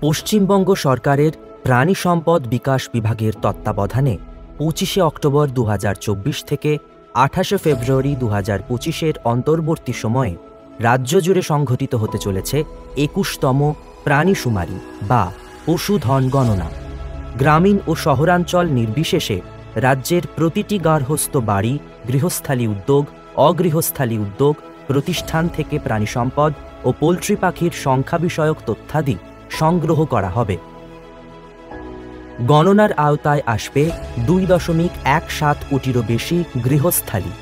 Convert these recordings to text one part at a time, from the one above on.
পশ্চিমবঙ্গ সরকারের প্রাণী সম্পদ বিকাশ বিভাগের তত্ত্বাবধানে 25শে অক্টোবর 2024 থেকে 28শে ফেব্রুয়ারি 2025-এর অন্তর্বর্তী সময়ে রাজ্য জুড়ে সংঘটিত হতে চলেছে 21তম প্রাণীশুমারি বা পশুধন গণনা। গ্রামীণ ও শহরাঞ্চল নির্বিশেষে রাজ্যের প্রতিটি গার্হস্থ্য বাড়ি, গৃহস্থালী উদ্যোগ, অগৃহস্থালী উদ্যোগ, প্রতিষ্ঠান থেকে প্রাণী সম্পদ ও পোল্ট্রি পাখির সংখ্যা বিষয়ক তথ্যাদি সংগ্রহ করা হবে। গণনার আওতায় আসবে 2.17 কোটিরও বেশি গৃহস্থালী।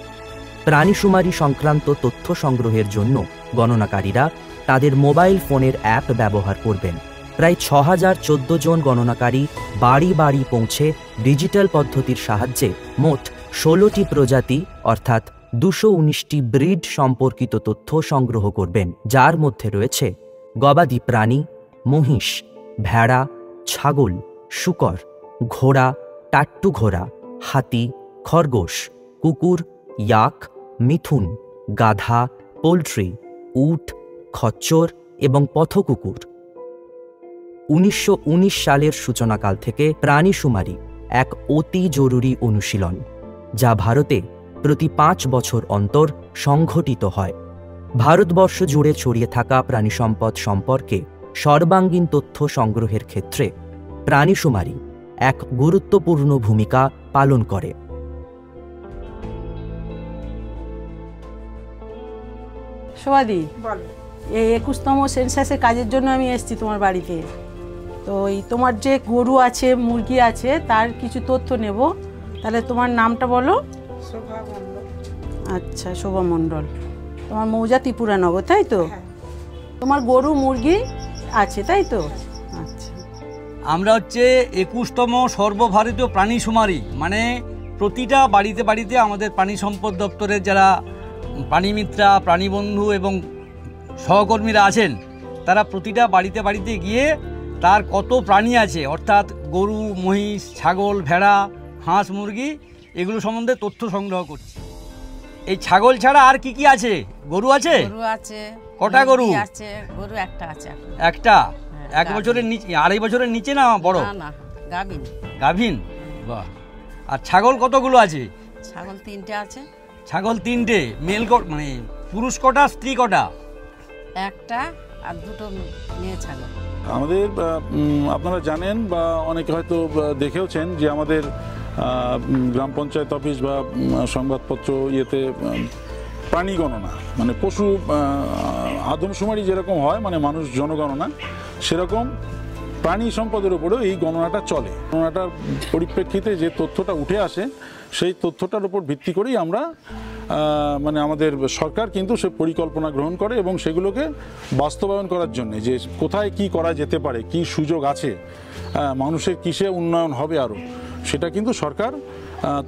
প্রাণীশুমারি সংক্রান্ত তথ্য সংগ্রহের জন্য গণনাকারীরা তাদের মোবাইল ফোনের অ্যাপ ব্যবহার করবেন। প্রায় 6014 জন গণনাকারী বাড়ি বাড়ি পৌঁছে ডিজিটাল পদ্ধতির সাহায্যে মোট 16টি প্রজাতি অর্থাৎ 219টি ব্রিড সম্পর্কিত তথ্য সংগ্রহ করবেন, যার মধ্যে রয়েছে গবাদি প্রাণী, মহিষ, ভেড়া, ছাগল, শূকর, ঘোড়া, টাট্টু ঘোড়া, হাতি, খরগোশ, কুকুর, ইয়াক, মিথুন, গাধা, পোল্ট্রি, উট, খচ্চর এবং পথকুকুর। 1919 সালের সূচনাকাল থেকে প্রাণীশুমারি এক অতি জরুরি অনুশীলন, যা ভারতে প্রতি 5 বছর অন্তর সংঘটিত হয়। ভারতবর্ষ জুড়ে ছড়িয়ে থাকা প্রাণী সম্পদ সম্পর্কে সর্বাঙ্গীন তথ্য সংগ্রহের ক্ষেত্রে প্রাণীশুমারি এক গুরুত্বপূর্ণ ভূমিকা পালন করে। শোভাদি, এই 21তম সেন্সাসের কাজের জন্য আমি এসেছি তোমার বাড়িতে। তো এই তোমার যে গরু আছে, মুরগি আছে, তার কিছু তথ্য নেব। তাহলে তোমার নামটা বলো। শোভা মণ্ডল। আচ্ছা, শোভা মণ্ডল। তোমার মৌজা ত্রিপুরানগর, তাই তো? তোমার গরু মুরগি আছে, তাই তো? আচ্ছা, আমরা হচ্ছে 21তম সর্বভারতীয় প্রাণীশুমারি, মানে প্রতিটা বাড়িতে বাড়িতে আমাদের প্রাণী সম্পদ দপ্তরের যারা প্রাণীমিত্রা, প্রাণীবন্ধু এবং সহকর্মীরা আছেন, তারা প্রতিটা বাড়িতে বাড়িতে গিয়ে তার কত প্রাণী আছে অর্থাৎ গরু, মহিষ, ছাগল, ভেড়া, হাঁস, মুরগি, এগুলো সম্বন্ধে তথ্য সংগ্রহ করছে। এই ছাগল ছাড়া আর কি কি আছে? গরু আছে? গরু আছে। কটা গরু আছে? গরু একটা আছে। একটা? 1 বছরের নিচে, 2.5 বছরের নিচে না বড়? না না, গাভীন। গাভীন, বাহ। আর ছাগল কতগুলো আছে? ছাগল 3টে আছে। ছাগল 3টে। মেল মানে পুরুষ কটা, স্ত্রী কটা? একটা, আর 2টো মেয়ে ছাগল। আমাদের আপনারা জানেন বা অনেকে হয়তো দেখেওছেন যে আমাদের গ্রাম পঞ্চায়েত অফিস বা সংবাদপত্র ইয়েতে প্রাণী গণনা, মানে পশু আদমশুমারি যেরকম হয়, মানে মানুষ জনগণনা, সেরকম প্রাণী সম্পদের উপরেও এই গণনাটা চলে। গণনাটার পরিপ্রেক্ষিতে যে তথ্যটা উঠে আসে, সেই তথ্যটার উপর ভিত্তি করেই আমরা মানে আমাদের সরকার কিন্তু সে পরিকল্পনা গ্রহণ করে এবং সেগুলোকে বাস্তবায়ন করার জন্য যে কোথায় কি করা যেতে পারে, কি সুযোগ আছে, মানুষের কিসে উন্নয়ন হবে আরও, সেটা কিন্তু সরকার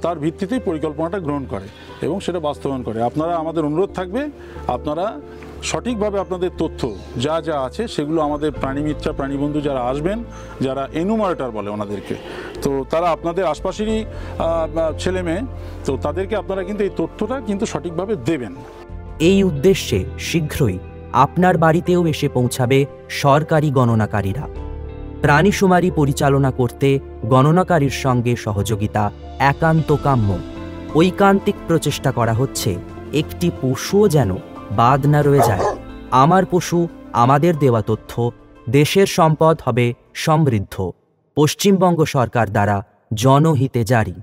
তার ভিত্তিতেই পরিকল্পনাটা গ্রহণ করে এবং সেটা বাস্তবায়ন করে। আপনারা, আমাদের অনুরোধ থাকবে, আপনারা সঠিকভাবে আপনাদের তথ্য যা যা আছে সেগুলো আমাদের প্রাণীমিত্রা, প্রাণীবন্ধু যারা আসবেন, যারা এনুমারেটর বলে ওনাদেরকে, তো তারা আপনাদের আশপাশেরই ছেলে মেয়ে, তো তাদেরকে আপনারা কিন্তু এই তথ্যটা কিন্তু সঠিকভাবে দেবেন। এই উদ্দেশ্যে শীঘ্রই আপনার বাড়িতেও এসে পৌঁছাবে সরকারি গণনাকারীরা। প্রাণীশুমারি পরিচালনা করতে গণনাকারীর সঙ্গে সহযোগিতা একান্ত কাম্য। ঐকান্তিক প্রচেষ্টা করা হচ্ছে একটি পশুও যেন বাদ না রয়ে যায়। আমার পশু, আমাদের দেওয়া তথ্য, দেশের সম্পদ হবে সমৃদ্ধ। পশ্চিমবঙ্গ সরকার দ্বারা জনহিতে জারি।